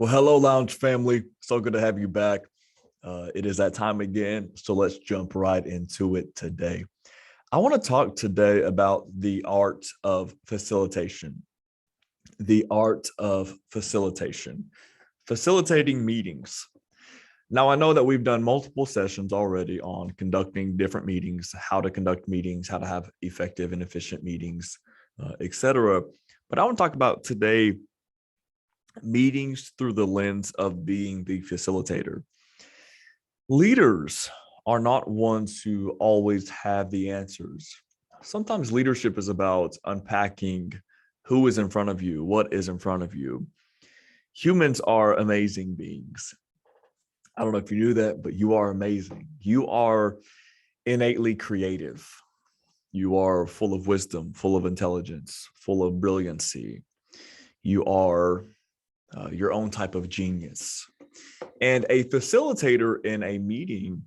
Well, hello, Lounge family. So good to have you back. It is that time again. So let's jump right into it today. I want to talk today about the art of facilitation. The art of facilitation, facilitating meetings. Now, I know that we've done multiple sessions already on conducting different meetings, how to conduct meetings, how to have effective and efficient meetings, etc. But I want to talk about today meetings through the lens of being the facilitator. Leaders are not ones who always have the answers. Sometimes leadership is about unpacking who is in front of you, what is in front of you. Humans are amazing beings. I don't know if you knew that, but you are amazing. You are innately creative. You are full of wisdom, full of intelligence, full of brilliancy. You are your own type of genius. And a facilitator in a meeting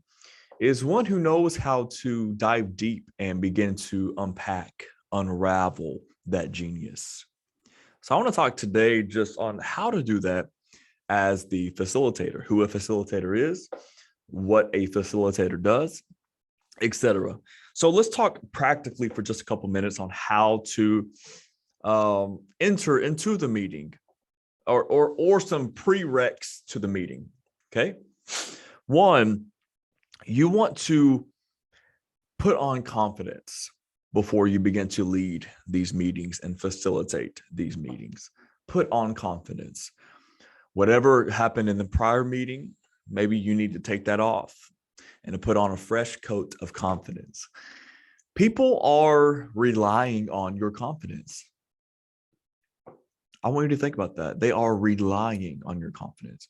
is one who knows how to dive deep and begin to unpack, unravel that genius. So I want to talk today just on how to do that as the facilitator, who a facilitator is, what a facilitator does, etc. So let's talk practically for just a couple minutes on how to enter into the meeting or some prereqs to the meeting. Okay. One, you want to put on confidence before you begin to lead these meetings and facilitate these meetings. Put on confidence. Whatever happened in the prior meeting, maybe you need to take that off and to put on a fresh coat of confidence. People are relying on your confidence. I want you to think about that. They are relying on your confidence.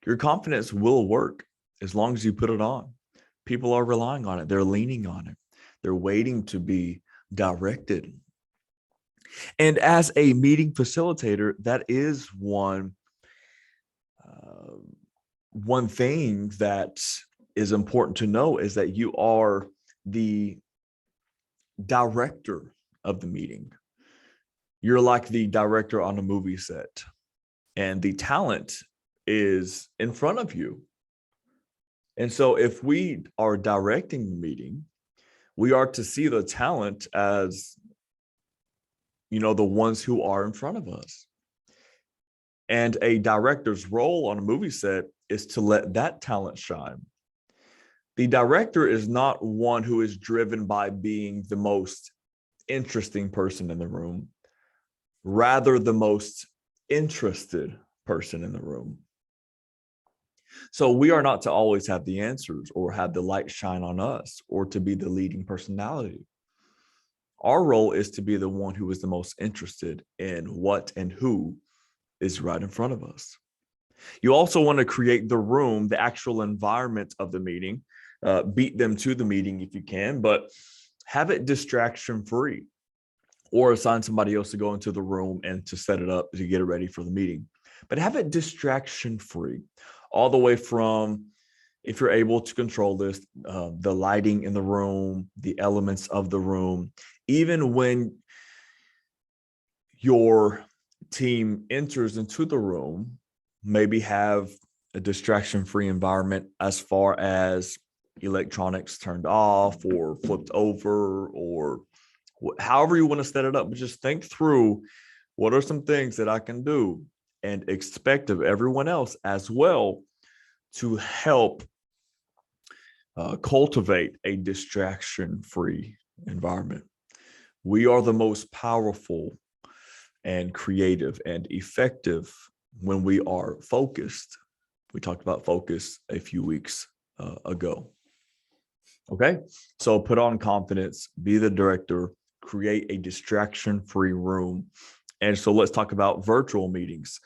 Your confidence will work as long as you put it on. People are relying on it. They're leaning on it. They're waiting to be directed. And as a meeting facilitator, that is one thing that is important to know is that you are the director of the meeting. You're like the director on a movie set, and the talent is in front of you. And so if we are directing the meeting, we are to see the talent as, the ones who are in front of us. And a director's role on a movie set is to let that talent shine. The director is not one who is driven by being the most interesting person in the room, rather the most interested person in the room. So we are not to always have the answers or have the light shine on us or to be the leading personality. Our role is to be the one who is the most interested in what and who is right in front of us. You also want to create the room, the actual environment of the meeting, beat them to the meeting if you can, but have it distraction free, or assign somebody else to go into the room and to set it up to get it ready for the meeting. But have it distraction free, all the way from, if you're able to control this, the lighting in the room, the elements of the room, even when your team enters into the room, maybe have a distraction-free environment as far as electronics turned off or flipped over, or however you want to set it up. But just think through, what are some things that I can do, and expect of everyone else as well to help cultivate a distraction-free environment. We are the most powerful and creative and effective when we are focused. We talked about focus a few weeks ago. Okay, so put on confidence, be the director, create a distraction-free room. And so let's talk about virtual meetings.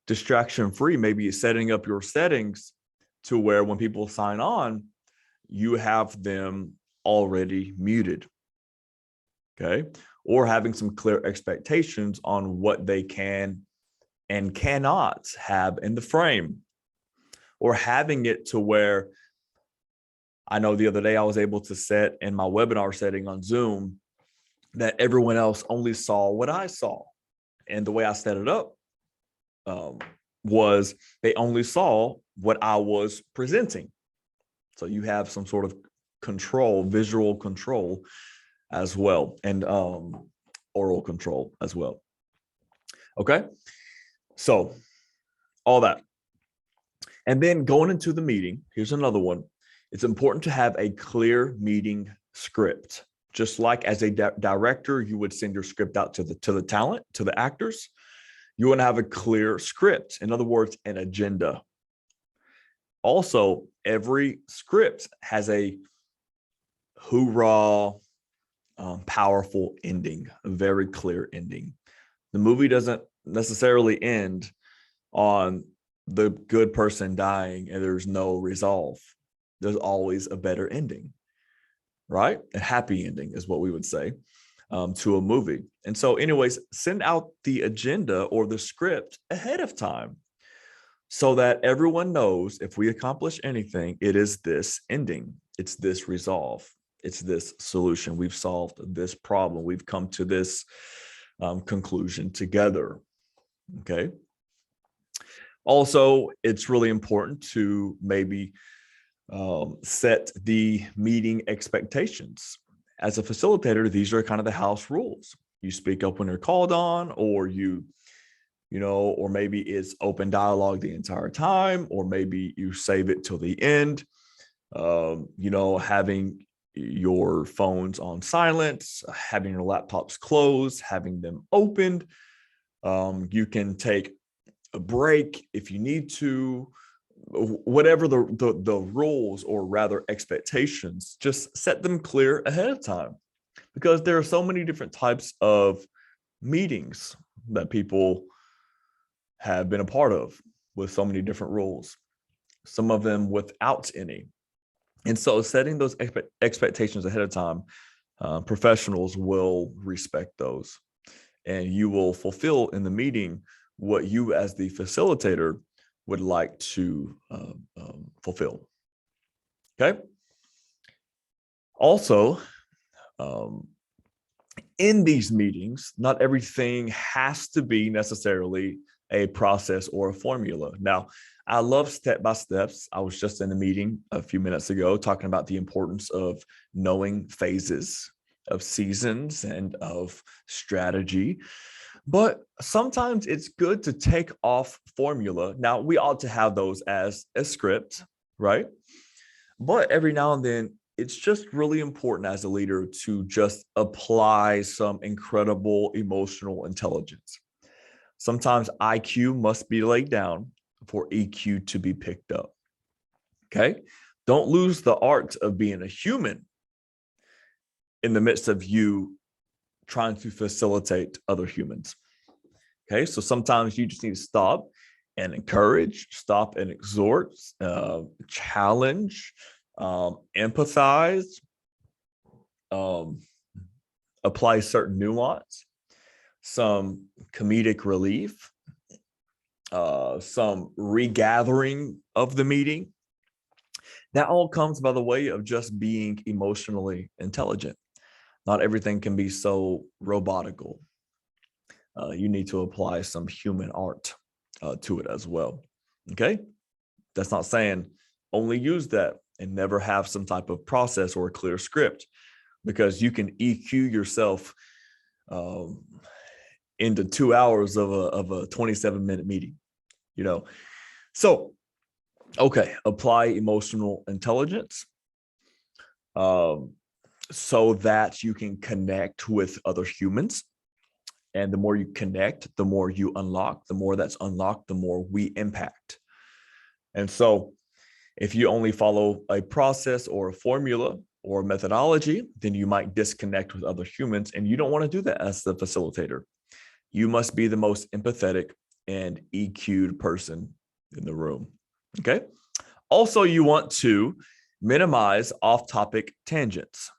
Distraction-free, maybe setting up your settings to where when people sign on, you have them already muted. Okay, or having some clear expectations on what they can and cannot have in the frame, or having it to where, I know the other day I was able to set in my webinar setting on Zoom that everyone else only saw what I saw. And the way I set it up, was they only saw what I was presenting. So you have some sort of control, visual control as well, and oral control as well. Okay, so all that. And then going into the meeting, here's another one. It's important to have a clear meeting script. Just like as a director, you would send your script out to the talent, to the actors. You want to have a clear script. In other words, an agenda. Also, every script has a hoorah, powerful ending, a very clear ending. The movie doesn't necessarily end on the good person dying and there's no resolve. There's always a better ending, right? A happy ending is what we would say to a movie. And so anyways, send out the agenda or the script ahead of time so that everyone knows if we accomplish anything, it is this ending. It's this resolve. It's this solution. We've solved this problem. We've come to this conclusion together. Okay. Also, it's really important to maybe set the meeting expectations. As a facilitator, these are kind of the house rules. You speak up when you're called on, or or maybe it's open dialogue the entire time, or maybe you save it till the end. Having your phones on silent, having your laptops closed, having them opened. You can take a break if you need to. Whatever the rules, or rather expectations, just set them clear ahead of time, because there are so many different types of meetings that people have been a part of with so many different rules, some of them without any. And so setting those expectations ahead of time, professionals will respect those, and you will fulfill in the meeting what you as the facilitator would like to fulfill. Okay. Also, in these meetings, not everything has to be necessarily a process or a formula. Now, I love step-by-steps. I was just in a meeting a few minutes ago talking about the importance of knowing phases of seasons and of strategy. But sometimes it's good to take off formula. Now, we ought to have those as a script, right? But every now and then, it's just really important as a leader to just apply some incredible emotional intelligence. Sometimes IQ must be laid down for EQ to be picked up. Okay? Don't lose the art of being a human in the midst of you trying to facilitate other humans. Okay, so sometimes you just need to stop and encourage, stop and exhort, challenge, empathize, apply certain nuance, some comedic relief, some regathering of the meeting. That all comes by the way of just being emotionally intelligent. Not everything can be so robotical. You need to apply some human art to it as well. Okay. That's not saying only use that and never have some type of process or a clear script, because you can EQ yourself into 2 hours of a 27-minute meeting, So, okay, apply emotional intelligence so that you can connect with other humans. And the more you connect, the more you unlock. The more that's unlocked, the more we impact. And so if you only follow a process or a formula or a methodology, then you might disconnect with other humans. And you don't want to do that as the facilitator. You must be the most empathetic and EQ'd person in the room. Okay. Also, you want to minimize off-topic tangents.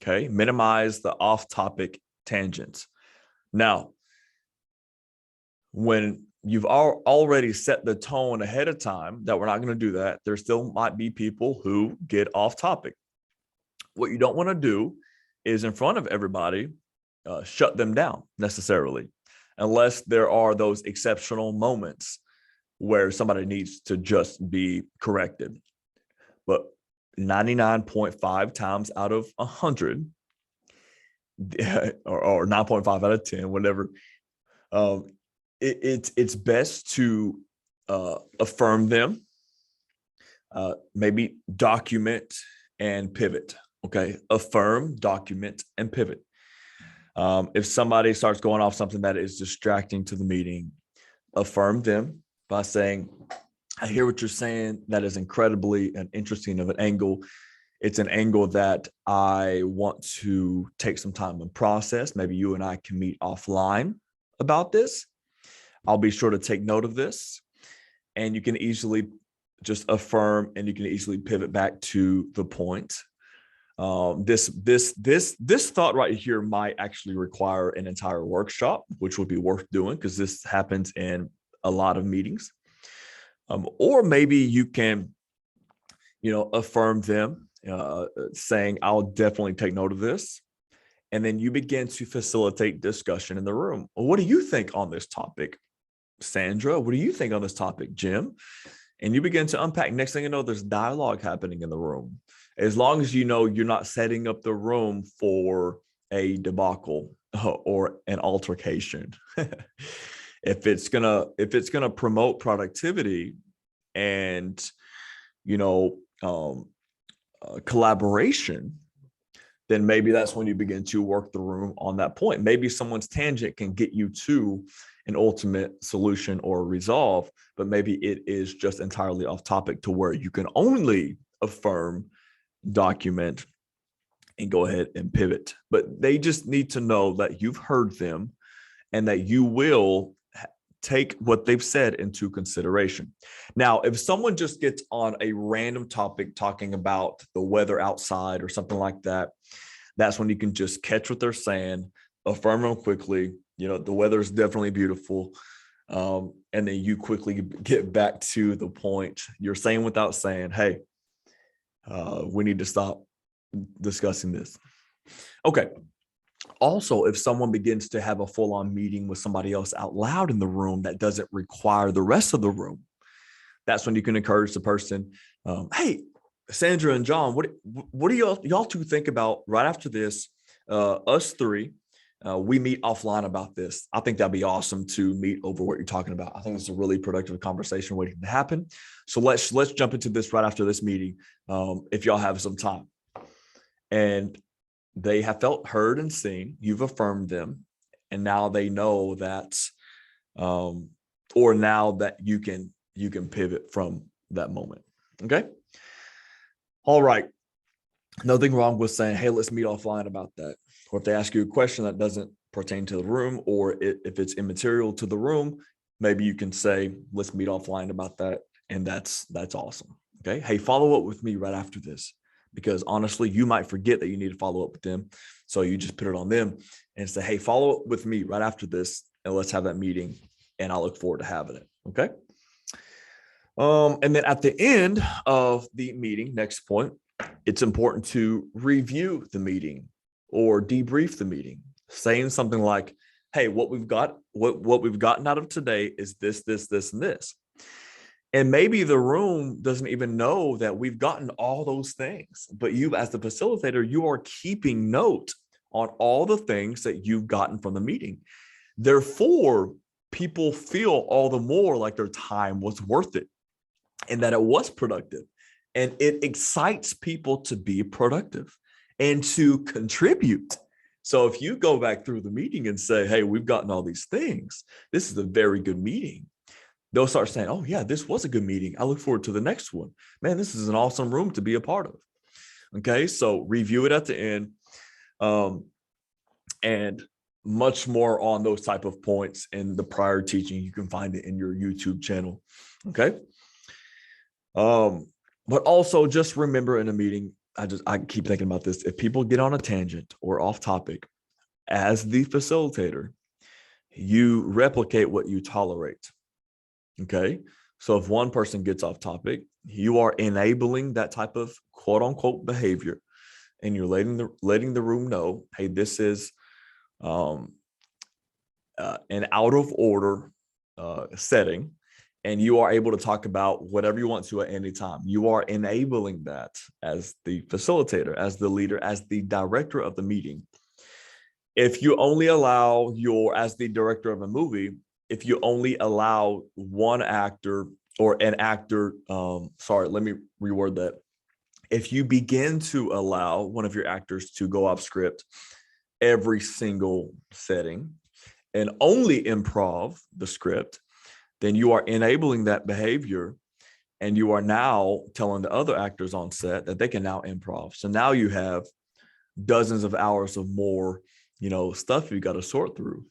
Okay. Minimize the off-topic tangents. Now, when you've already set the tone ahead of time that we're not going to do that, there still might be people who get off topic. What you don't want to do is in front of everybody, shut them down necessarily, unless there are those exceptional moments where somebody needs to just be corrected. But 99.5 times out of 100, or 9.5 out of 10, whatever, it's best to affirm them, maybe document and pivot. Okay, affirm, document, and pivot. If somebody starts going off something that is distracting to the meeting, affirm them by saying, I hear what you're saying. That is incredibly and interesting of an angle. It's an angle that I want to take some time and process. Maybe you and I can meet offline about this. I'll be sure to take note of this. And you can easily just affirm, and you can easily pivot back to the point. This thought right here might actually require an entire workshop, which would be worth doing because this happens in a lot of meetings. Or maybe you can, affirm them, saying, I'll definitely take note of this. And then you begin to facilitate discussion in the room. Well, what do you think on this topic, Sandra? What do you think on this topic, Jim? And you begin to unpack. Next thing you know, there's dialogue happening in the room. As long as you know you're not setting up the room for a debacle or an altercation. If it's gonna promote productivity and collaboration, then maybe that's when you begin to work the room on that point. Maybe someone's tangent can get you to an ultimate solution or resolve, but maybe it is just entirely off topic to where you can only affirm, document, and go ahead and pivot. But they just need to know that you've heard them and that you will take what they've said into consideration. Now, if someone just gets on a random topic talking about the weather outside or something like that, that's when you can just catch what they're saying, affirm them quickly. The weather is definitely beautiful. And then you quickly get back to the point. You're saying without saying, hey, we need to stop discussing this. Okay. Also, if someone begins to have a full-on meeting with somebody else out loud in the room that doesn't require the rest of the room, that's when you can encourage the person, hey, Sandra and John, what do y'all two think about right after this? Us three, we meet offline about this. I think that'd be awesome to meet over what you're talking about. I think it's a really productive conversation waiting to happen. So let's jump into this right after this meeting, if y'all have some time. And they have felt heard and seen. You've affirmed them, and now they know that, or now that you can pivot from that moment. Okay. All right. Nothing wrong with saying, hey, let's meet offline about that. Or if they ask you a question that doesn't pertain to the room, or if it's immaterial to the room, maybe you can say, let's meet offline about that. And that's awesome. Okay. Hey, follow up with me right after this, because honestly, you might forget that you need to follow up with them. So you just put it on them and say, hey, follow up with me right after this, and let's have that meeting. And I look forward to having it. Okay. And then at the end of the meeting, next point, it's important to review the meeting or debrief the meeting, saying something like, hey, what we've gotten out of today is this, and this. And maybe the room doesn't even know that we've gotten all those things, but you as the facilitator, you are keeping note on all the things that you've gotten from the meeting. Therefore, people feel all the more like their time was worth it and that it was productive. And it excites people to be productive and to contribute. So if you go back through the meeting and say, hey, we've gotten all these things, this is a very good meeting, they'll start saying, oh yeah, this was a good meeting. I look forward to the next one. Man, this is an awesome room to be a part of. Okay, so review it at the end. And much more on those type of points in the prior teaching. You can find it in your YouTube channel. Okay. But also just remember in a meeting, I keep thinking about this. If people get on a tangent or off topic, as the facilitator, you replicate what you tolerate. Okay. So if one person gets off topic, you are enabling that type of quote unquote behavior, and you're letting the room know, hey, this is an out of order setting, and you are able to talk about whatever you want to at any time. You are enabling that as the facilitator, as the leader, as the director of the meeting. If you only allow as the director of a movie, if you only allow one actor or an actor, sorry, let me reword that. If you begin to allow one of your actors to go off script every single setting and only improv the script, then you are enabling that behavior, and you are now telling the other actors on set that they can now improv. So now you have dozens of hours of more, stuff you got to sort through.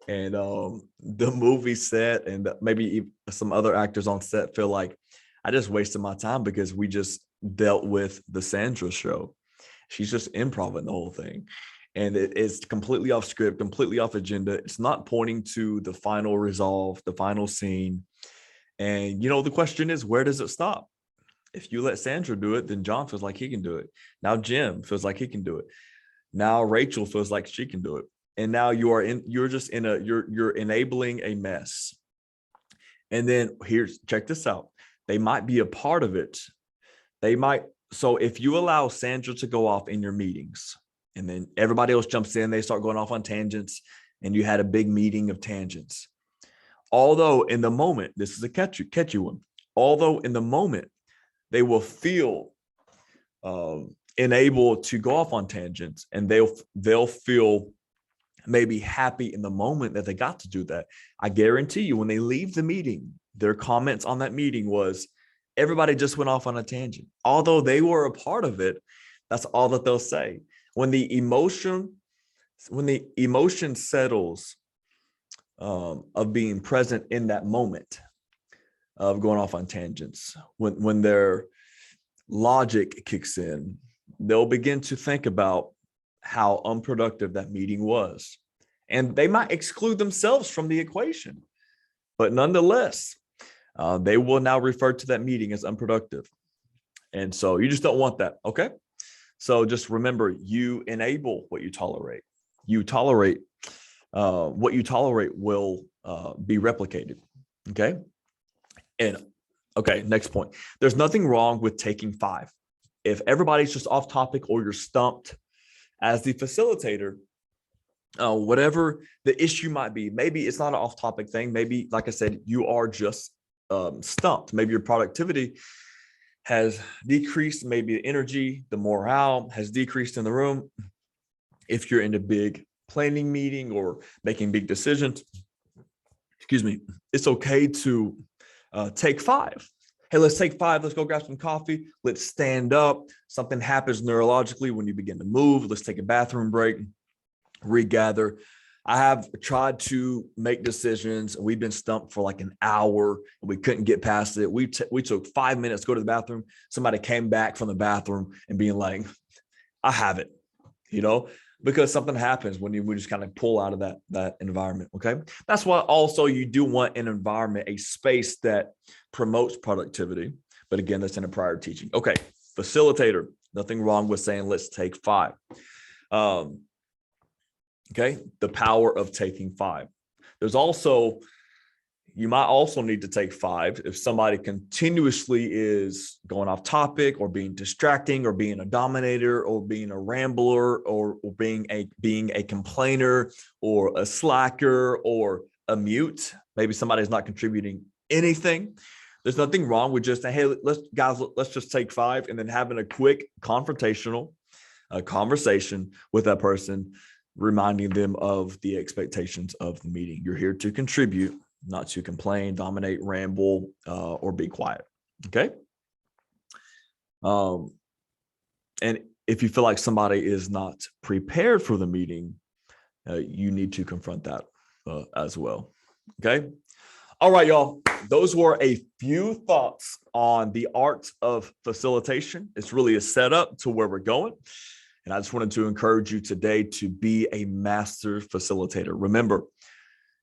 And the movie set and maybe some other actors on set feel like, I just wasted my time because we just dealt with the Sandra show. She's just improving the whole thing. And it is completely off script, completely off agenda. It's not pointing to the final resolve, the final scene. And, the question is, where does it stop? If you let Sandra do it, then John feels like he can do it. Now Jim feels like he can do it. Now Rachel feels like she can do it. And now you're enabling a mess. And then check this out. They might be a part of it. So if you allow Sandra to go off in your meetings, and then everybody else jumps in, they start going off on tangents, and you had a big meeting of tangents. Although in the moment, this is a catchy one. Although in the moment, they will feel enabled to go off on tangents, and they'll feel maybe happy in the moment that they got to do that. I guarantee you, when they leave the meeting, their comments on that meeting was, everybody just went off on a tangent. Although they were a part of it, that's all that they'll say. When the emotion settles of being present in that moment of going off on tangents, when their logic kicks in, they'll begin to think about how unproductive that meeting was. And they might exclude themselves from the equation, but nonetheless, they will now refer to that meeting as unproductive. And so you just don't want that, okay? So just remember, you enable what you tolerate. You tolerate what you tolerate will be replicated, okay? And okay, next point. There's nothing wrong with taking 5. If everybody's just off topic or you're stumped, as the facilitator, whatever the issue might be, maybe it's not an off topic thing. Maybe, like I said, you are just stumped. Maybe your productivity has decreased. Maybe the energy, the morale has decreased in the room. If you're in a big planning meeting or making big decisions, it's okay to take 5. Hey, let's take 5. Let's go grab some coffee. Let's stand up. Something happens neurologically when you begin to move. Let's take a bathroom break, regather. I have tried to make decisions. We've been stumped for like an hour. We couldn't get past it. We took 5 minutes to go to the bathroom. Somebody came back from the bathroom and being like, I have it, because something happens when we just kind of pull out of that environment. Okay. That's why also you do want an environment, a space that promotes productivity. But again, that's in a prior teaching. Okay. Facilitator, nothing wrong with saying, let's take 5. Okay. The power of taking 5. You might also need to take 5 if somebody continuously is going off topic or being distracting or being a dominator or being a rambler or being a complainer or a slacker or a mute. Maybe somebody's not contributing anything. There's nothing wrong with just saying, hey, let's just take 5, and then having a quick confrontational conversation with that person, reminding them of the expectations of the meeting. You're here to contribute, not to complain, dominate, ramble, or be quiet. Okay. And if you feel like somebody is not prepared for the meeting, you need to confront that as well. Okay. All right, y'all. Those were a few thoughts on the art of facilitation. It's really a setup to where we're going. And I just wanted to encourage you today to be a master facilitator. Remember,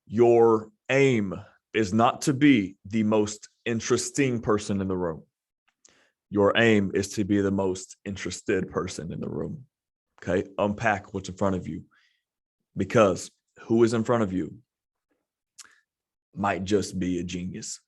your aim is not to be the most interesting person in the room. Your aim is to be the most interested person in the room. Okay. Unpack what's in front of you, because who is in front of you might just be a genius.